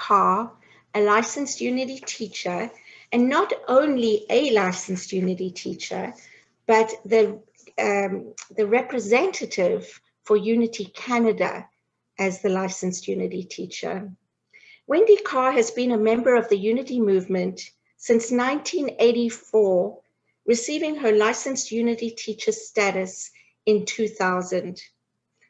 Carr, a licensed Unity teacher, and not only a licensed Unity teacher, but the representative for Unity Canada as the licensed Unity teacher. Wendy Carr has been a member of the Unity movement since 1984, receiving her licensed Unity teacher status in 2000.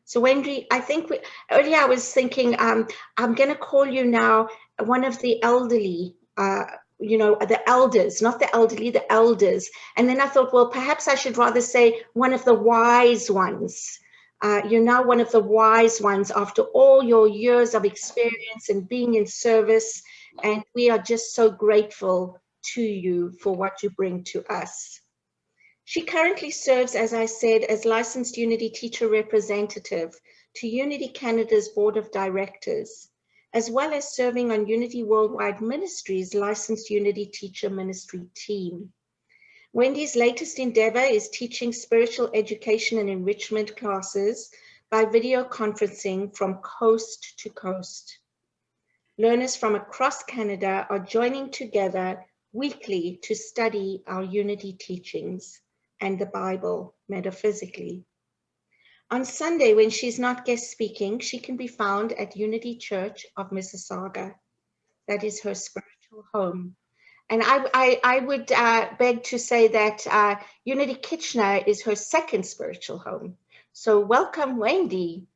So Wendy, I think earlier I was thinking, I'm going to call you now one of the elderly, the elders, not the elderly, the elders. And then I thought, well, perhaps I should rather say one of the wise ones. You're now one of the wise ones after all your years of experience and being in service. And we are just so grateful to you for what you bring to us. She currently serves, as I said, as licensed Unity teacher representative to Unity Canada's Board of Directors, as well as serving on Unity Worldwide Ministries' licensed Unity teacher ministry team. Wendy's latest endeavor is teaching spiritual education and enrichment classes by video conferencing from coast to coast. Learners from across Canada are joining together weekly to study our Unity teachings and the Bible metaphysically. On Sunday, when she's not guest speaking, she can be found at Unity Church of Mississauga. That is her spiritual home. And I would beg to say that Unity Kitchener is her second spiritual home. So welcome, Wendy.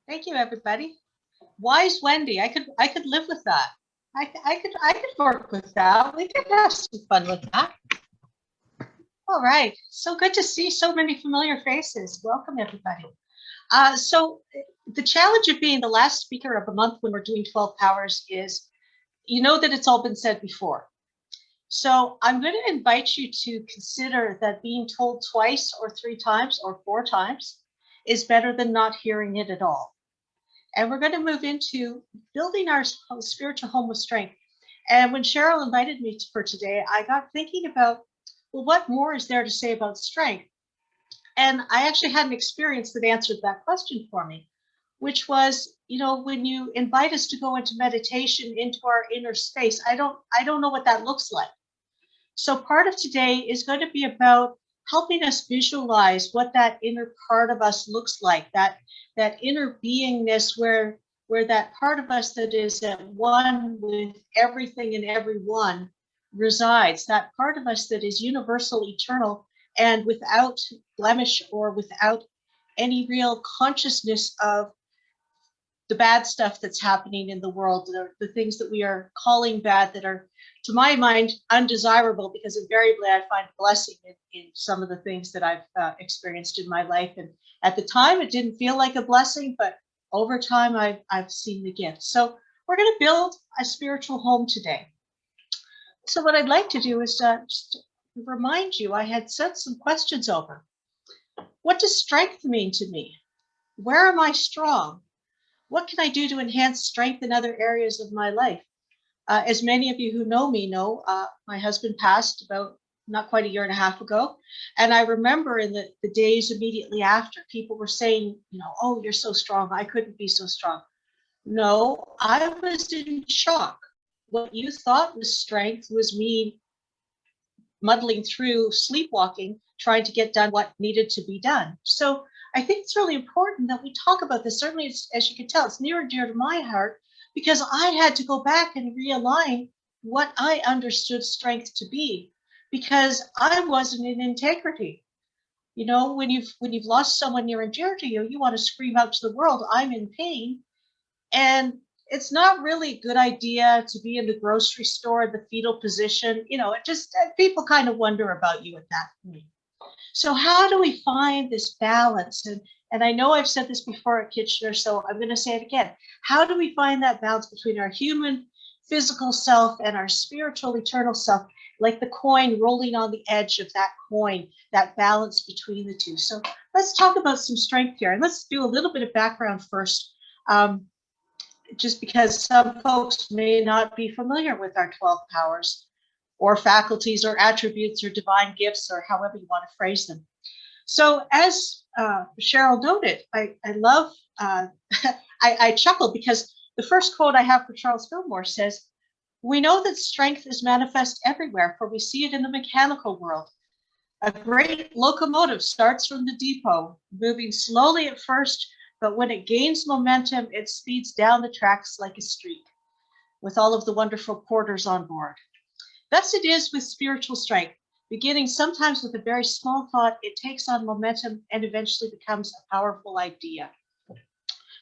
Thank you, everybody. Wise Wendy, I could live with that. I could work with that. We could have some fun with that. All right, so good to see so many familiar faces. Welcome, everybody. So the challenge of being the last speaker of a month when we're doing 12 Powers is, you know that it's all been said before. So I'm going to invite you to consider that being told twice or 3 times or 4 times is better than not hearing it at all. And we're going to move into building our spiritual home with strength. And when Cheryl invited me for today, I got thinking about, well, what more is there to say about strength? And I actually had an experience that answered that question for me, which was, when you invite us to go into meditation, into our inner space, I don't know what that looks like. So part of today is going to be about helping us visualize what that inner part of us looks like, that inner beingness where that part of us that is at one with everything and everyone resides, that part of us that is universal, eternal, and without blemish or without any real consciousness of the bad stuff that's happening in the world, the things that we are calling bad that are, to my mind, undesirable, because invariably I find blessing in some of the things that I've experienced in my life. And at the time, it didn't feel like a blessing, but over time, I've seen the gift. So we're going to build a spiritual home today. So what I'd like to do is just remind you, I had sent some questions over. What does strength mean to me? Where am I strong? What can I do to enhance strength in other areas of my life? As many of you who know me know, my husband passed about not quite a year and a half ago. And I remember in the days immediately after, people were saying, oh, you're so strong. I couldn't be so strong. No, I was in shock. What you thought was strength was me muddling through sleepwalking, trying to get done what needed to be done. So I think it's really important that we talk about this. Certainly, as you can tell, it's near and dear to my heart, because I had to go back and realign what I understood strength to be, because I wasn't in integrity. When you've lost someone near and dear to you, you want to scream out to the world, I'm in pain. And it's not really a good idea to be in the grocery store in the fetal position. It just, people kind of wonder about you at that point. So how do we find this balance? And I know I've said this before at Kitchener, so I'm going to say it again. How do we find that balance between our human physical self and our spiritual eternal self, like the coin rolling on the edge of that coin, that balance between the two? So let's talk about some strength here. And let's do a little bit of background first, just because some folks may not be familiar with our 12 powers, or faculties, or attributes, or divine gifts, or however you want to phrase them. So as Cheryl noted, I love, I chuckle because the first quote I have for Charles Fillmore says, "We know that strength is manifest everywhere, for we see it in the mechanical world. A great locomotive starts from the depot, moving slowly at first, but when it gains momentum, it speeds down the tracks like a streak, with all of the wonderful porters on board. Thus it is with spiritual strength. Beginning sometimes with a very small thought, it takes on momentum and eventually becomes a powerful idea."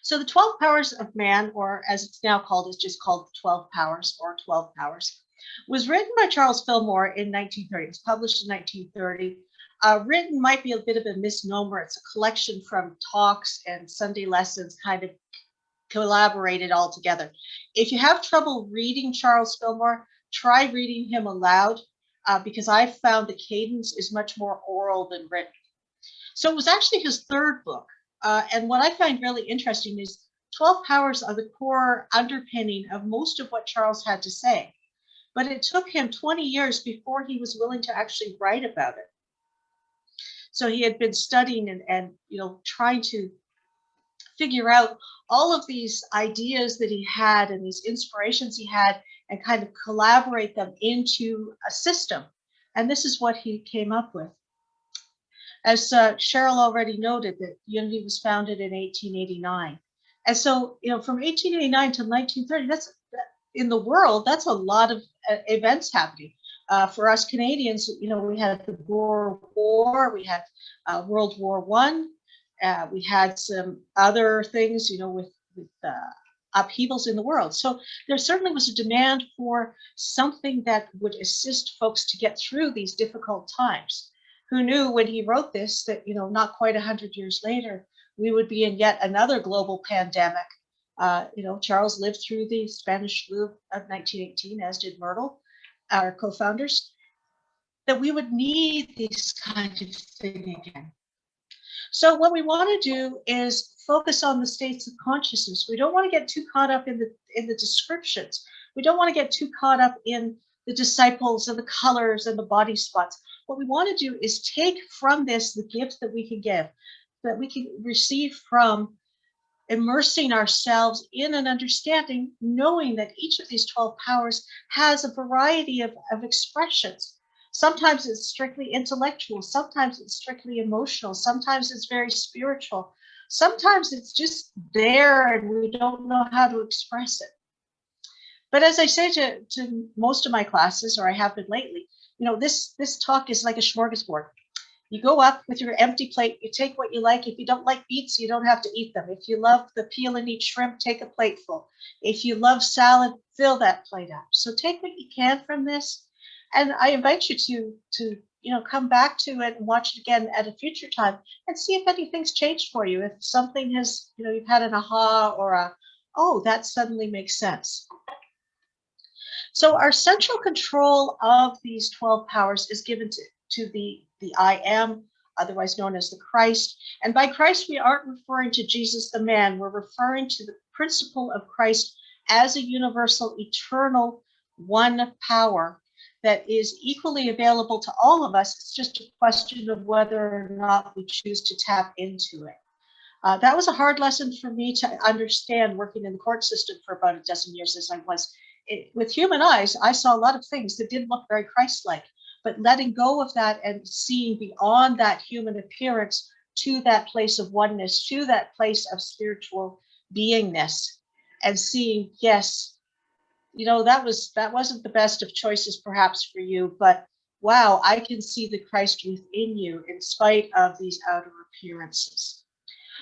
So the 12 powers of man, or as it's now called, is just called 12 powers or 12 powers, was written by Charles Fillmore in 1930. It was published in 1930. Written might be a bit of a misnomer. It's a collection from talks and Sunday lessons kind of collaborated all together. If you have trouble reading Charles Fillmore, try reading him aloud because I found the cadence is much more oral than written. So it was actually his third book. And what I find really interesting is 12 powers are the core underpinning of most of what Charles had to say. But it took him 20 years before he was willing to actually write about it. So he had been studying and trying to figure out all of these ideas that he had and these inspirations he had and kind of collaborate them into a system. And this is what he came up with. As Cheryl already noted, that Unity was founded in 1889. And so, from 1889 to 1930, in the world, that's a lot of events happening. For us Canadians, we had the Boer War, we had World War One, we had some other things, with upheavals in the world. So there certainly was a demand for something that would assist folks to get through these difficult times. Who knew when he wrote this that, not quite 100 years later, we would be in yet another global pandemic. Charles lived through the Spanish flu of 1918, as did Myrtle, our co-founders, that we would need this kind of thing again. So what we want to do is focus on the states of consciousness. We don't want to get too caught up in the descriptions. We don't want to get too caught up in the disciples and the colors and the body spots. What we want to do is take from this the gift that we can give, that we can receive from immersing ourselves in an understanding, knowing that each of these 12 powers has a variety of expressions. Sometimes it's strictly intellectual, sometimes it's strictly emotional, sometimes it's very spiritual, sometimes it's just there and we don't know how to express it. But as I say to most of my classes, or I have been lately, this talk is like a smorgasbord. You go up with your empty plate, you take what you like. If you don't like beets, you don't have to eat them. If you love the peel and eat shrimp, take a plateful. If you love salad, fill that plate up. So take what you can from this. And I invite you to come back to it and watch it again at a future time and see if anything's changed for you. If something has, you've had an aha or oh, that suddenly makes sense. So our central control of these 12 powers is given to the I Am, otherwise known as the Christ. And by Christ, we aren't referring to Jesus the man. We're referring to the principle of Christ as a universal, eternal, one power that is equally available to all of us. It's just a question of whether or not we choose to tap into it. That was a hard lesson for me to understand working in the court system for about a dozen years as I was. With human eyes, I saw a lot of things that didn't look very Christ-like, but letting go of that and seeing beyond that human appearance to that place of oneness, to that place of spiritual beingness, and seeing, yes, that wasn't the best of choices perhaps for you, but wow, I can see the Christ within you in spite of these outer appearances.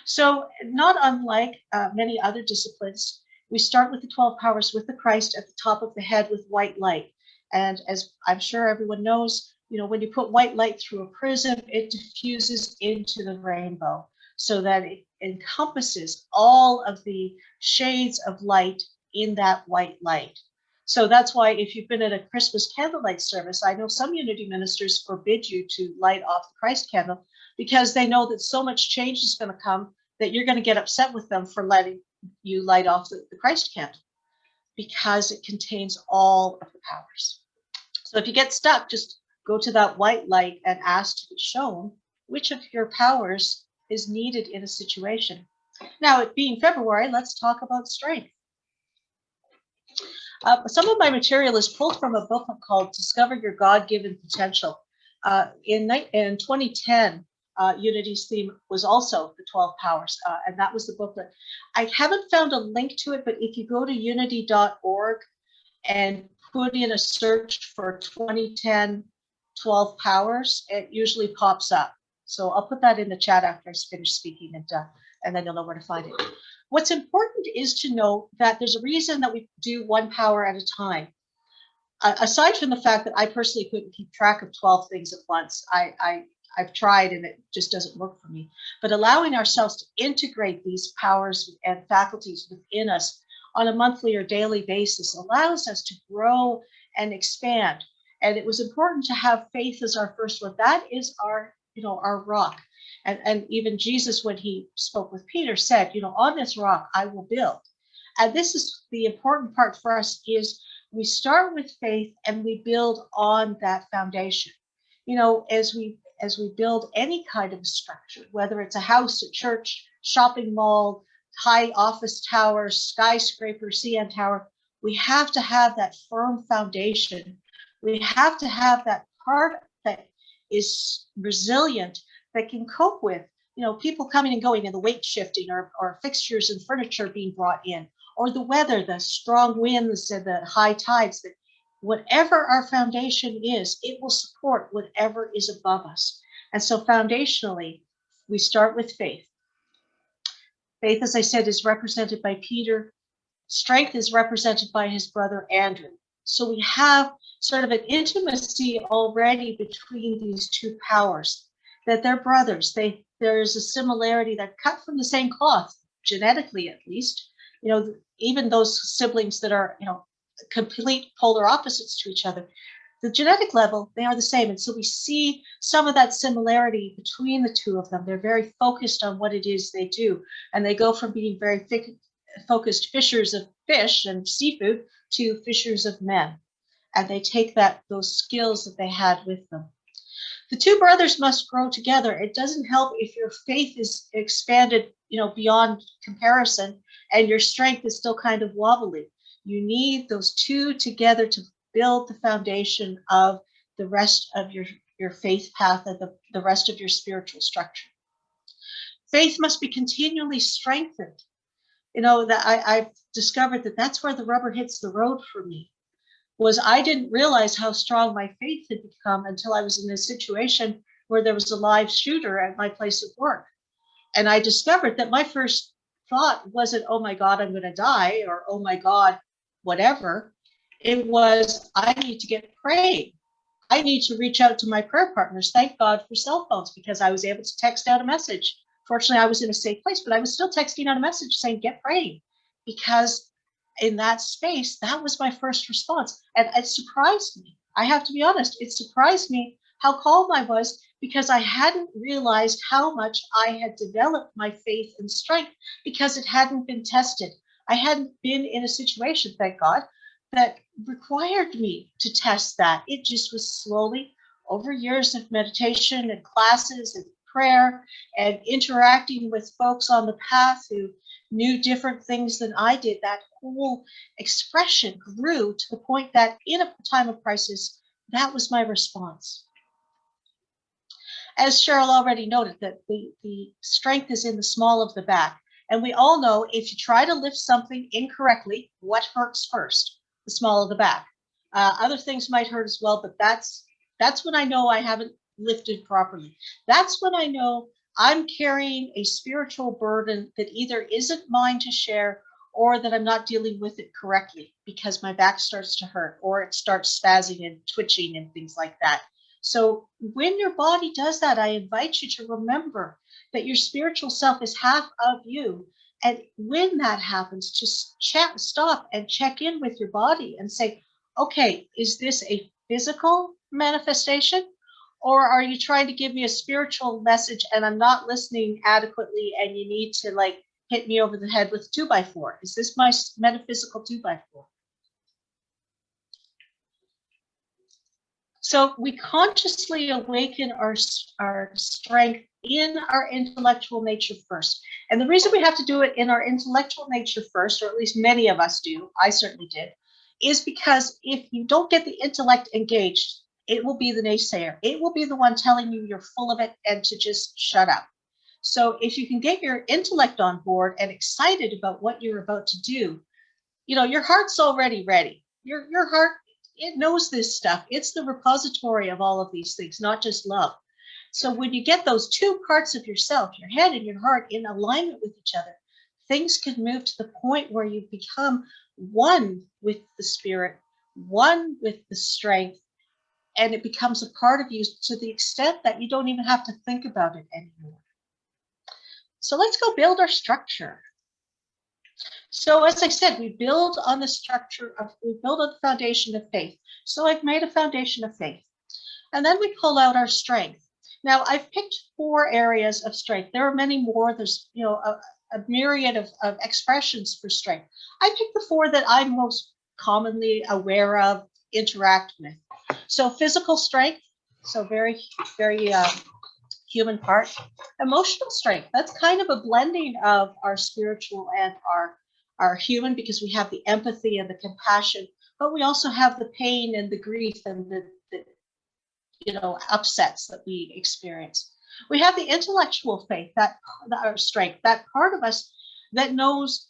So not unlike many other disciplines, we start with the 12 powers with the Christ at the top of the head with white light. And as I'm sure everyone knows, when you put white light through a prism, it diffuses into the rainbow so that it encompasses all of the shades of light in that white light. So that's why if you've been at a Christmas candlelight service, I know some Unity ministers forbid you to light off the Christ candle because they know that so much change is going to come that you're going to get upset with them for letting you light off the Christ candle because it contains all of the powers. So if you get stuck, just go to that white light and ask to be shown which of your powers is needed in a situation. Now, it being February, let's talk about strength. Some of my material is pulled from a book called Discover Your God-Given Potential. In 2010, Unity's theme was also the 12 powers, and that was the booklet. I haven't found a link to it, but if you go to unity.org and put in a search for 2010 12 powers, it usually pops up. So I'll put that in the chat after I finish speaking, and then you'll know where to find it. What's important is to know that there's a reason that we do one power at a time. Aside from the fact that I personally couldn't keep track of 12 things at once, I've tried and it just doesn't work for me. But allowing ourselves to integrate these powers and faculties within us on a monthly or daily basis allows us to grow and expand. And it was important to have faith as our first one. That is our rock. And even Jesus, when he spoke with Peter, said, on this rock I will build. And this is the important part for us, is we start with faith and we build on that foundation. As we build any kind of structure, whether it's a house, a church, shopping mall, high office tower, skyscraper, CN Tower, we have to have that firm foundation. We have to have that part that is resilient, that can cope with, people coming and going and the weight shifting, or fixtures and furniture being brought in, or the weather, the strong winds and the high tides. That whatever our foundation is, it will support whatever is above us. And so foundationally, we start with faith. Faith, as I said, is represented by Peter. Strength is represented by his brother Andrew. So we have sort of an intimacy already between these two powers, that they're brothers. There's a similarity that cut from the same cloth, genetically at least. Even those siblings that are, complete polar opposites to each other, the genetic level, they are the same. And so we see some of that similarity between the two of them. They're very focused on what it is they do. And they go from being very focused fishers of fish and seafood to fishers of men. And they take those skills that they had with them. The two brothers must grow together. It doesn't help if your faith is expanded, beyond comparison, and your strength is still kind of wobbly. You need those two together to build the foundation of the rest of your faith path and the rest of your spiritual structure. Faith must be continually strengthened. That I've discovered that's where the rubber hits the road for me. Was I didn't realize how strong my faith had become until I was in a situation where there was a live shooter at my place of work. And I discovered that my first thought wasn't, oh my God, I'm going to die, or oh my God, whatever. It was, I need to get praying. I need to reach out to my prayer partners. Thank God for cell phones, because I was able to text out a message. Fortunately, I was in a safe place, but I was still texting out a message saying, get praying, because in that space, that was my first response. And it surprised me. I have to be honest. It surprised me how calm I was, because I hadn't realized how much I had developed my faith and strength, because it hadn't been tested. I hadn't been in a situation, thank God, that required me to test that. It just was slowly, over years of meditation and classes and prayer and interacting with folks on the path who knew different things than I did, that whole expression grew to the point that in a time of crisis, that was my response. As Cheryl already noted, that the strength is in the small of the back. And we all know if you try to lift something incorrectly, what hurts first? The small of the back. Other things might hurt as well, but that's when I know I haven't lifted properly. That's when I know I'm carrying a spiritual burden that either isn't mine to share, or that I'm not dealing with it correctly, because my back starts to hurt, or it starts spazzing and twitching and things like that. So when your body does that, I invite you to remember that your spiritual self is half of you. And when that happens, just stop and check in with your body and say, okay, is this a physical manifestation? Or are you trying to give me a spiritual message and I'm not listening adequately, and you need to hit me over the head with a 2x4? Is this my metaphysical 2x4? So we consciously awaken our strength in our intellectual nature first. And the reason we have to do it in our intellectual nature first, or at least many of us do, I certainly did, is because if you don't get the intellect engaged, it will be the naysayer. It will be the one telling you you're full of it and to just shut up. So if you can get your intellect on board and excited about what you're about to do, your heart's already ready. Your heart, it knows this stuff. It's the repository of all of these things, not just love. So when you get those two parts of yourself, your head and your heart, in alignment with each other, things can move to the point where you become one with the spirit, one with the strength, and it becomes a part of you to the extent that you don't even have to think about it anymore. So let's go build our structure. So as I said, we build on the foundation of faith. So I've made a foundation of faith. And then we pull out our strength. Now I've picked 4 areas of strength. There are many more. There's, a myriad of expressions for strength. I picked the 4 that I'm most commonly aware of, interact with. So physical strength, so very, very human part. Emotional strength, that's kind of a blending of our spiritual and our human, because we have the empathy and the compassion, but we also have the pain and the grief and the upsets that we experience. We have the intellectual faith, our strength, that part of us that knows,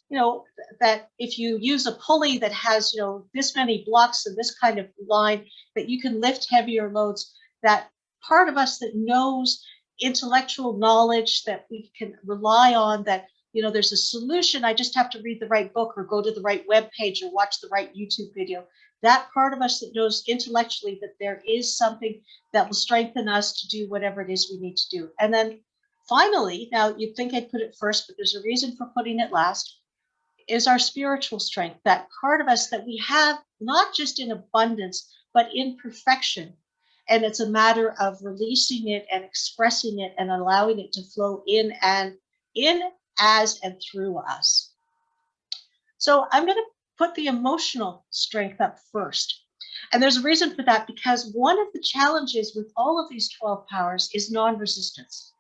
that if you use a pulley that has, this many blocks and this kind of line, that you can lift heavier loads, that part of us that knows intellectual knowledge that we can rely on, that, there's a solution. I just have to read the right book or go to the right web page or watch the right YouTube video. That part of us that knows intellectually that there is something that will strengthen us to do whatever it is we need to do. And then finally, now you'd think I'd put it first, but there's a reason for putting it last, is our spiritual strength, that part of us that we have not just in abundance, but in perfection. And it's a matter of releasing it and expressing it and allowing it to flow in, as, and through us. So I'm going to put the emotional strength up first. And there's a reason for that, because one of the challenges with all of these 12 powers is non-resistance.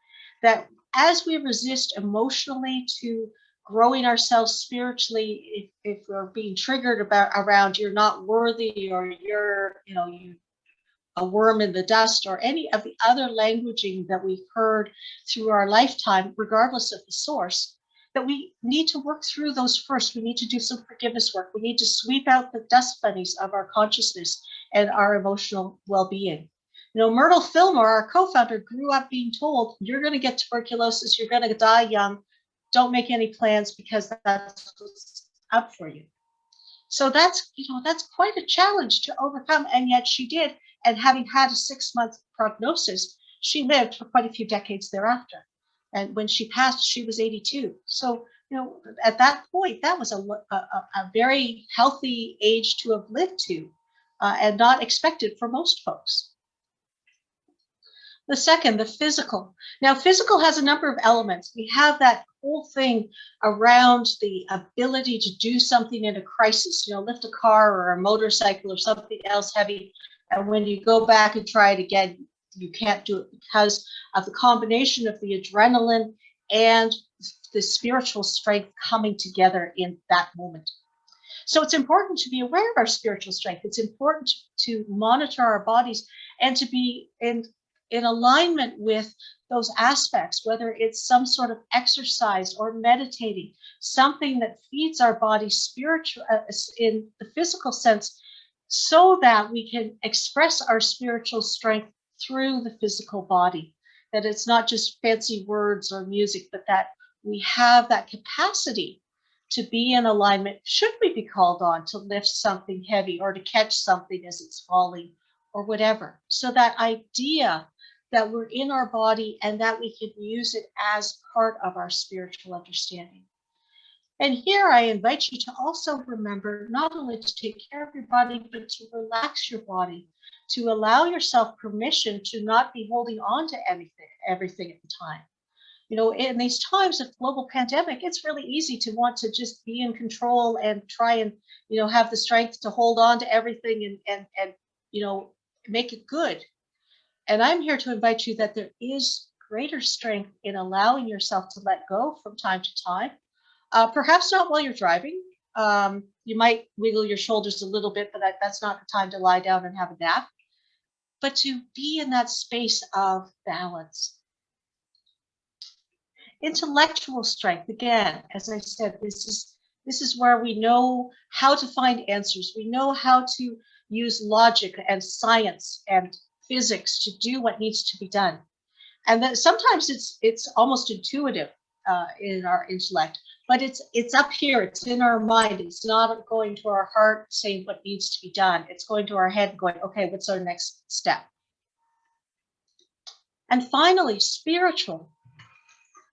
That as we resist emotionally to growing ourselves spiritually, if we're being triggered around you're not worthy, or you're, a worm in the dust, or any of the other languaging that we've heard through our lifetime, regardless of the source, that we need to work through those first. We need to do some forgiveness work. We need to sweep out the dust bunnies of our consciousness and our emotional well-being. Myrtle Fillmore, our co-founder, grew up being told, you're going to get tuberculosis, you're going to die young, don't make any plans because that's what's up for you. So that's quite a challenge to overcome, and yet she did. And having had a 6-month prognosis, she lived for quite a few decades thereafter. And when she passed, she was 82. So, at that point, that was a very healthy age to have lived to, and not expected for most folks. The second, the physical. Now, physical has a number of elements. We have that whole thing around the ability to do something in a crisis, lift a car or a motorcycle or something else heavy. And when you go back and try it again, you can't do it because of the combination of the adrenaline and the spiritual strength coming together in that moment. So it's important to be aware of our spiritual strength. It's important to monitor our bodies and to be in alignment with those aspects, whether it's some sort of exercise or meditating, something that feeds our body spiritual in the physical sense, so that we can express our spiritual strength through the physical body, that it's not just fancy words or music, but that we have that capacity to be in alignment should we be called on to lift something heavy or to catch something as it's falling or whatever. So that idea that we're in our body and that we can use it as part of our spiritual understanding. And here I invite you to also remember not only to take care of your body, but to relax your body, to allow yourself permission to not be holding on to everything at the time. In these times of global pandemic, it's really easy to want to just be in control and try and, have the strength to hold on to everything and make it good. And I'm here to invite you that there is greater strength in allowing yourself to let go from time to time. Perhaps not while you're driving. You might wiggle your shoulders a little bit, but that's not the time to lie down and have a nap. But to be in that space of balance. Intellectual strength, again, as I said, this is where we know how to find answers. We know how to use logic and science and physics to do what needs to be done. And that sometimes it's almost intuitive in our intellect, but it's up here, it's in our mind. It's not going to our heart saying what needs to be done. It's going to our head going, okay, what's our next step? And finally, spiritual.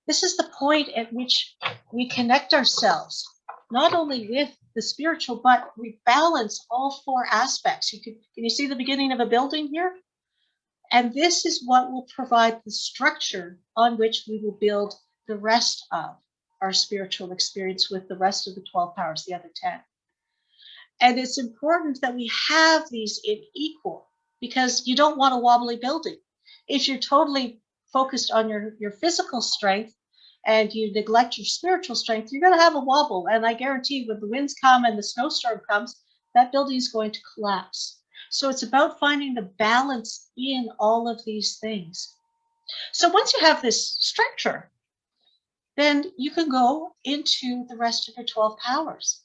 This is the point at which we connect ourselves, not only with the spiritual, but we balance all four aspects. Can you see the beginning of a building here? And this is what will provide the structure on which we will build the rest of our spiritual experience with the rest of the 12 powers, the other 10. And it's important that we have these in equal, because you don't want a wobbly building. If you're totally focused on your physical strength and you neglect your spiritual strength, you're going to have a wobble. And I guarantee when the winds come and the snowstorm comes, that building is going to collapse. So it's about finding the balance in all of these things. So once you have this structure, then you can go into the rest of your 12 powers.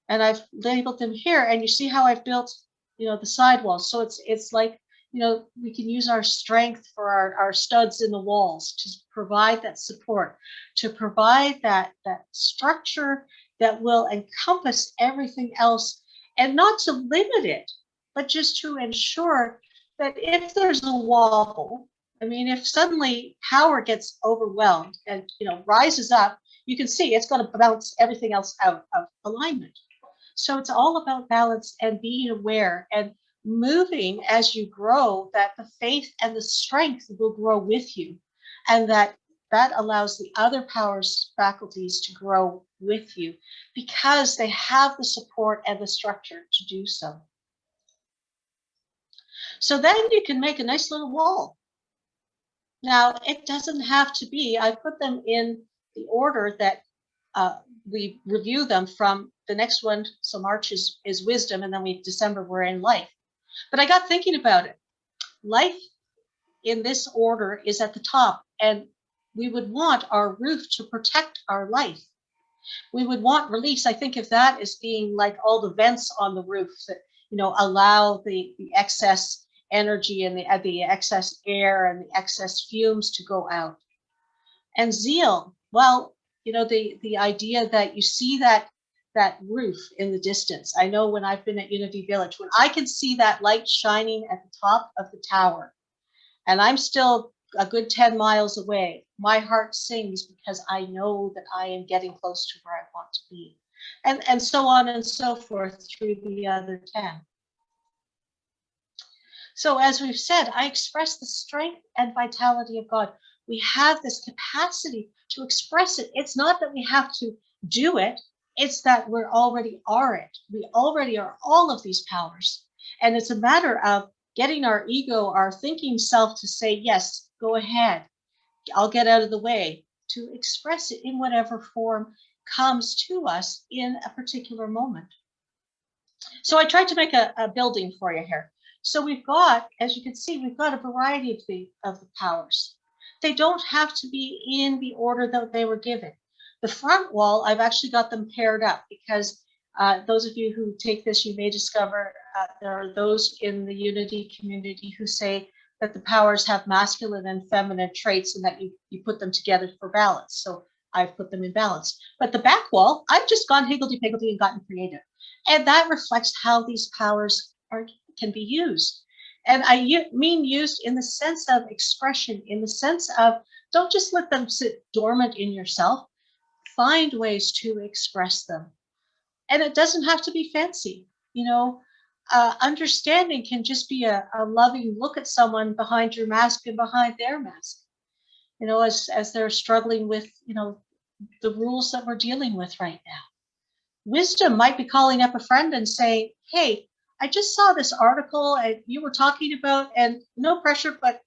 And I've labeled them here, and you see how I've built, the sidewalls. So it's like, we can use our strength for our studs in the walls to provide that support, to provide that structure that will encompass everything else, and not to limit it, but just to ensure that if there's a wobble, if suddenly power gets overwhelmed and rises up, you can see it's going to bounce everything else out of alignment. So it's all about balance and being aware and moving as you grow, that the faith and the strength will grow with you, and that allows the other powers, faculties to grow with you, because they have the support and the structure to do so. So then you can make a nice little wall. Now, it doesn't have to be, I put them in the order that we review them from. The next one, so March is wisdom, and then December we're in life. But I got thinking about it. Life in this order is at the top, and we would want our roof to protect our life. We would want release. I think of that as being like all the vents on the roof that allow the excess energy and the excess air and the excess fumes to go out. And zeal, well, the idea that you see that roof in the distance. I know when I've been at Unity Village, when I can see that light shining at the top of the tower, and I'm still a good 10 miles away, my heart sings, because I know that I am getting close to where I want to be. And so on and so forth through the other 10. So as we've said, I express the strength and vitality of God. We have this capacity to express it. It's not that we have to do it. It's that we already are it. We already are all of these powers. And it's a matter of getting our ego, our thinking self, to say, yes, go ahead. I'll get out of the way, to express it in whatever form comes to us in a particular moment. So I tried to make a building for you here. So we've got, as you can see, we've got a variety of the powers. They don't have to be in the order that they were given. The front wall, I've actually got them paired up, because those of you who take this, you may discover there are those in the Unity community who say that the powers have masculine and feminine traits, and that you put them together for balance. So I've put them in balance. But the back wall, I've just gone higgledy-piggledy and gotten creative. And that reflects how these powers can be used. And I mean used in the sense of expression, in the sense of, don't just let them sit dormant in yourself. Find ways to express them. And it doesn't have to be fancy. Understanding can just be a loving look at someone behind your mask and behind their mask. As they're struggling with, the rules that we're dealing with right now. Wisdom might be calling up a friend and saying, hey, I just saw this article and you were talking about, and no pressure, but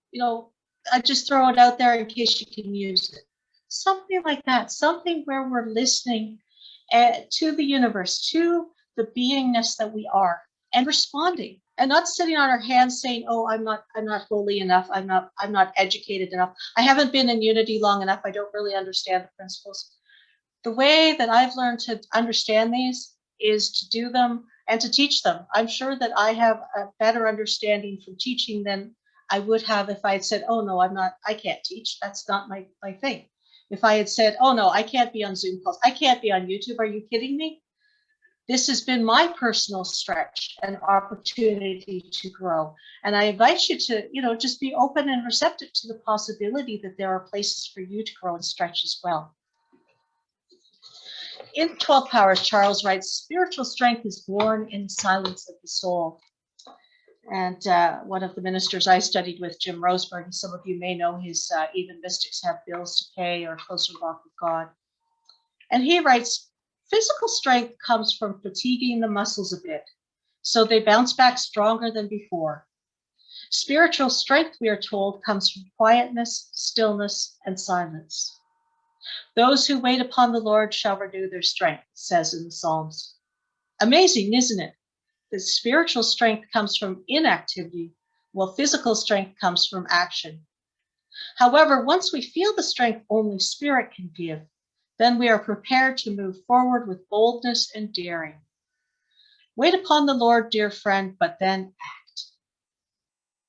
I just throw it out there in case you can use it. Something like that, something where we're listening to the universe, to the beingness that we are, and responding, and not sitting on our hands saying, "Oh, I'm not holy enough. I'm not educated enough. I haven't been in unity long enough. I don't really understand the principles." The way that I've learned to understand these is to do them and to teach them. I'm sure that I have a better understanding from teaching than I would have if I had said, "Oh no, I can't teach. That's not my thing." If I had said, "Oh no, I can't be on Zoom calls. I can't be on YouTube. Are you kidding me?" This has been my personal stretch and opportunity to grow. And I invite you to, just be open and receptive to the possibility that there are places for you to grow and stretch as well. In 12 Powers, Charles writes, spiritual strength is born in the silence of the soul. And one of the ministers I studied with, Jim Roseberg, some of you may know his Even Mystics Have Bills to Pay or Closer Walk with God. And he writes, physical strength comes from fatiguing the muscles a bit, so they bounce back stronger than before. Spiritual strength, we are told, comes from quietness, stillness, and silence. Those who wait upon the Lord shall renew their strength, it says in the Psalms. Amazing, isn't it? That spiritual strength comes from inactivity, while physical strength comes from action. However, once we feel the strength only Spirit can give, then we are prepared to move forward with boldness and daring. Wait upon the Lord, dear friend, but then act.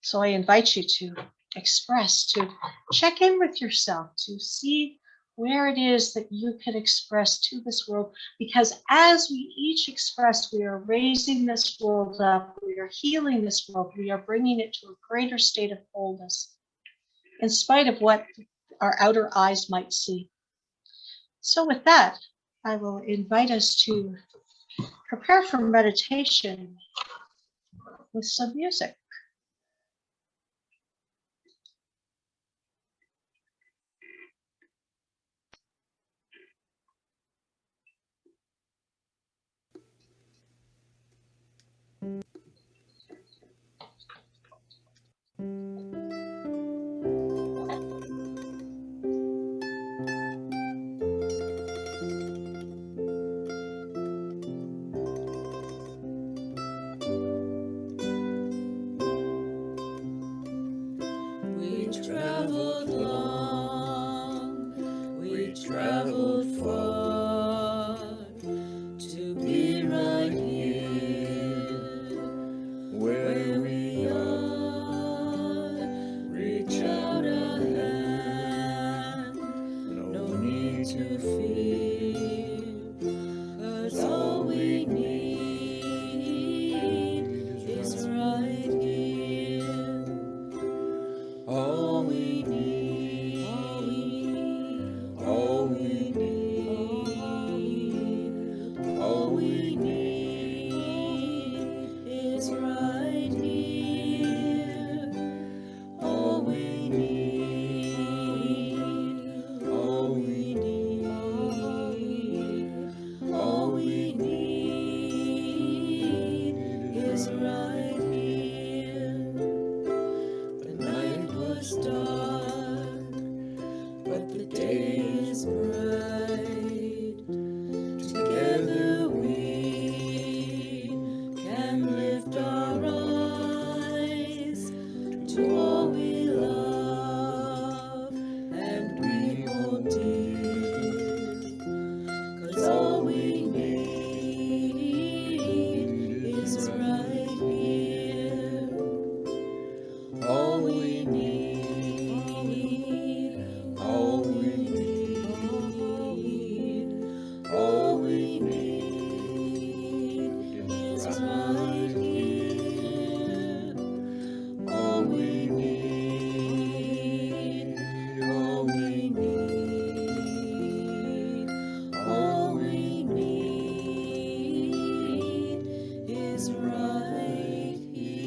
So I invite you to express, to check in with yourself, to see where it is that you can express to this world, because as we each express, we are raising this world up, we are healing this world, we are bringing it to a greater state of wholeness, in spite of what our outer eyes might see. So with that, I will invite us to prepare for meditation with some music. Traveled long, we traveled far to be right here where we are. Reach out a hand, no need to fear, 'cause all we need is right here. All we need, all we need, all we need is right here. All we need, all we need, all we need is right here. The night was dark, but the day is bright. Together we can lift our eyes to all we love and we hold dear. 'Cause all we need is right here. All we need, all we need, all we need is right here. All we need, all we need, all we need is right here.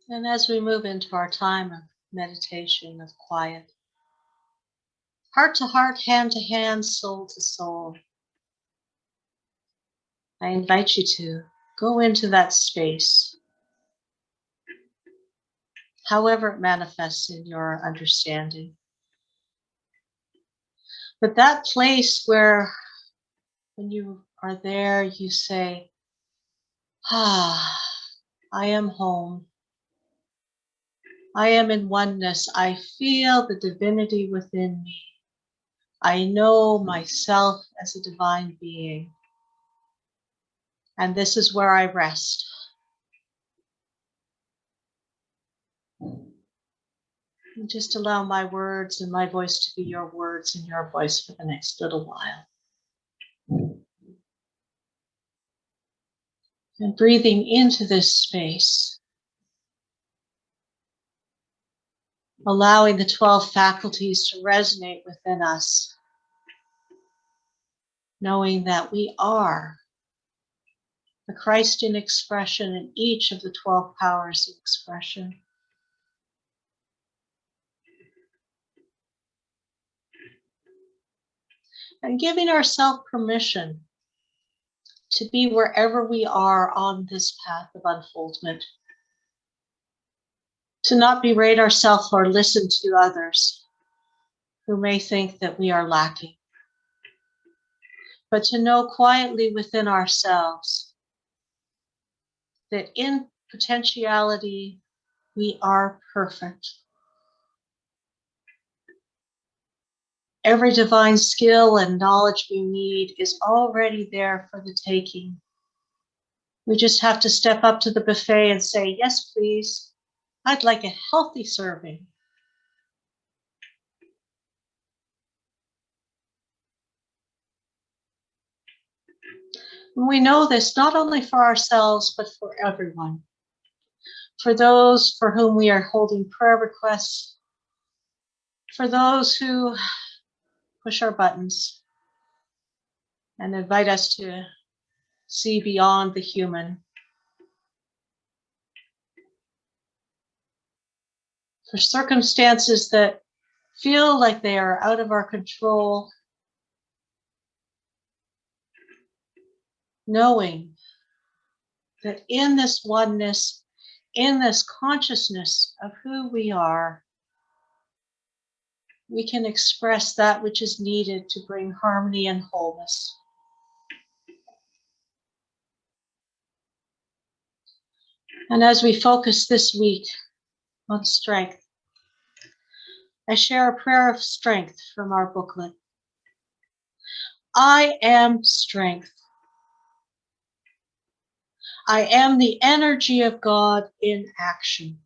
And as we move into our time of meditation, of quiet, heart to heart, hand to hand, soul to soul. I invite you to go into that space, however it manifests in your understanding. But that place where, when you are there, you say, I am home. I am in oneness. I feel the divinity within me. I know myself as a divine being. And this is where I rest. And just allow my words and my voice to be your words and your voice for the next little while. And breathing into this space, allowing the 12 faculties to resonate within us, knowing that we are the Christ in expression in each of the 12 powers of expression. And giving ourselves permission to be wherever we are on this path of unfoldment, to not berate ourselves or listen to others who may think that we are lacking, but to know quietly within ourselves that in potentiality, we are perfect. Every divine skill and knowledge we need is already there for the taking. We just have to step up to the buffet and say, yes, please. I'd like a healthy serving. And we know this not only for ourselves, but for everyone. For those for whom we are holding prayer requests, for those who push our buttons and invite us to see beyond the human. For circumstances that feel like they are out of our control, knowing that in this oneness, in this consciousness of who we are, we can express that which is needed to bring harmony and wholeness. And as we focus this week on strength, I share a prayer of strength from our booklet. I am strength. I am the energy of God in action.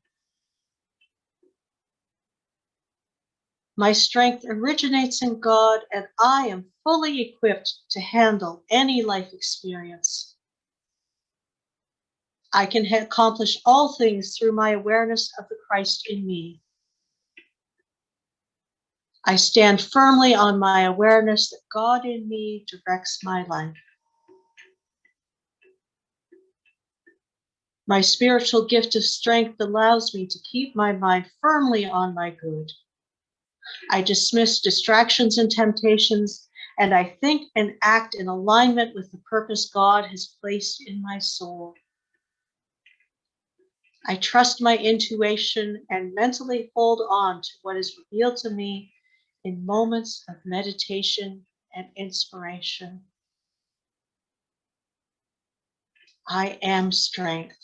My strength originates in God, and I am fully equipped to handle any life experience. I can accomplish all things through my awareness of the Christ in me. I stand firmly on my awareness that God in me directs my life. My spiritual gift of strength allows me to keep my mind firmly on my good. I dismiss distractions and temptations, and I think and act in alignment with the purpose God has placed in my soul. I trust my intuition and mentally hold on to what is revealed to me in moments of meditation and inspiration. I am strength.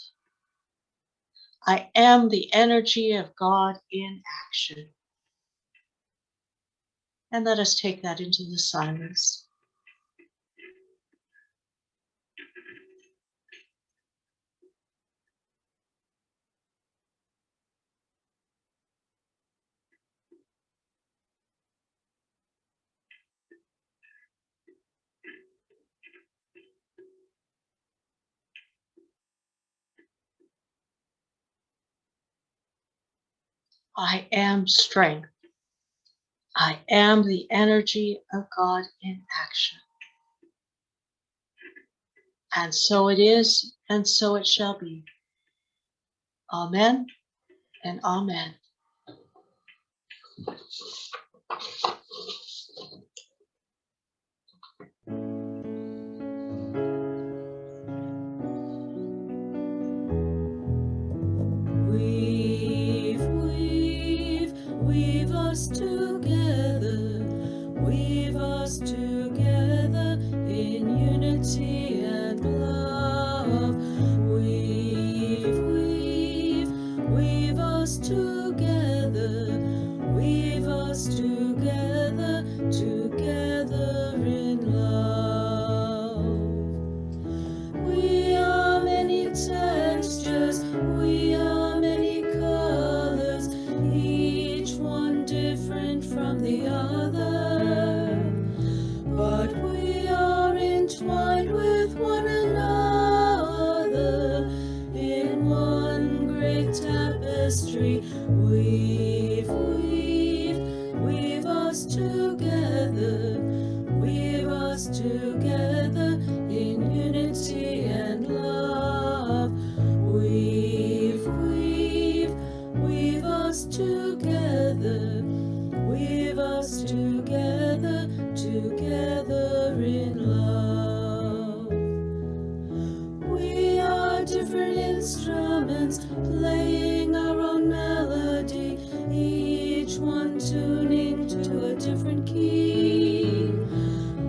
I am the energy of God in action. And let us take that into the silence. I am strength. I am the energy of God in action. And so it is, and so it shall be. Amen and amen. Weave us together, weave us together in unity and love. Weave us together, weave us together, together in love. We are many textures, we are many colors, each one different from the other. But we are entwined with one another in one great tapestry. Weave us together, weave us together in unity and love. Weave us together, weave us together, together in love. We are different instruments playing our own melody, each one tuning to a different key.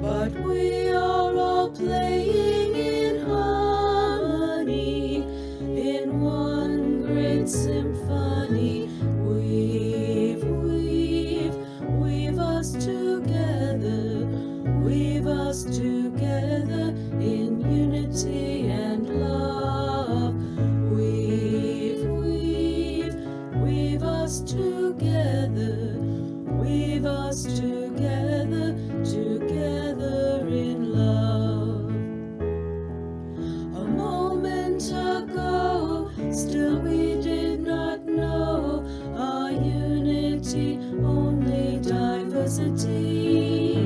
But we are all playing in harmony, in one great symphony. Weave us together, weave us together in unity and love. Weave us together, weave us together, together in love. A moment ago, still we did not know our unity, only diversity.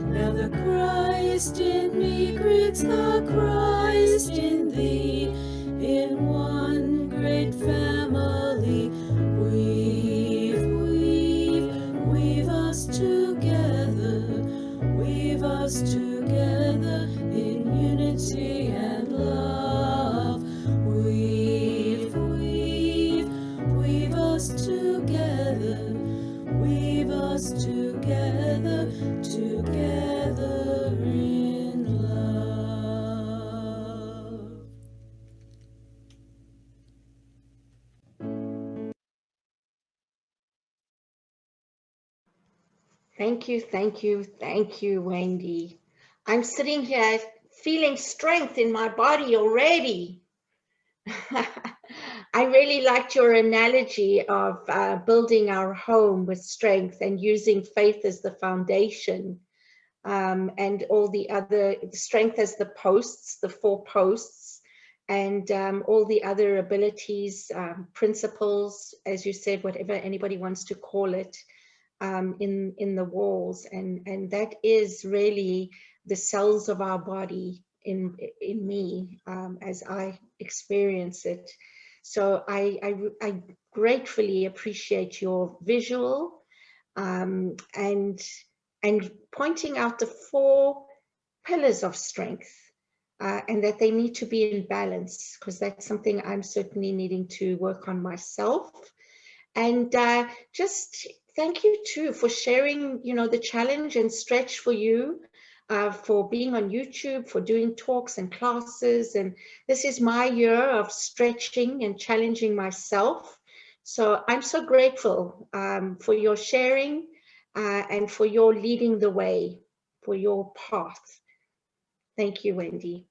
Now the Christ in me greets the Christ in thee, in one great family. Weave us together, weave us together in unity and love. Weave us together, weave us together, together in love. Thank you, thank you, thank you, Wendy. I'm sitting here feeling strength in my body already. I really liked your analogy of building our home with strength and using faith as the foundation, and all the other strength as the posts, the 4 posts, and all the other abilities, principles, as you said, whatever anybody wants to call it, in the walls, and that is really the cells of our body in me, as I experience it. So I gratefully appreciate your visual, and pointing out the 4 pillars of strength, and that they need to be in balance, because that's something I'm certainly needing to work on myself. And just thank you too for sharing, the challenge and stretch for you, for being on YouTube, for doing talks and classes. And this is my year of stretching and challenging myself. So I'm so grateful for your sharing, and for your leading the way, for your path. Thank you, Wendy.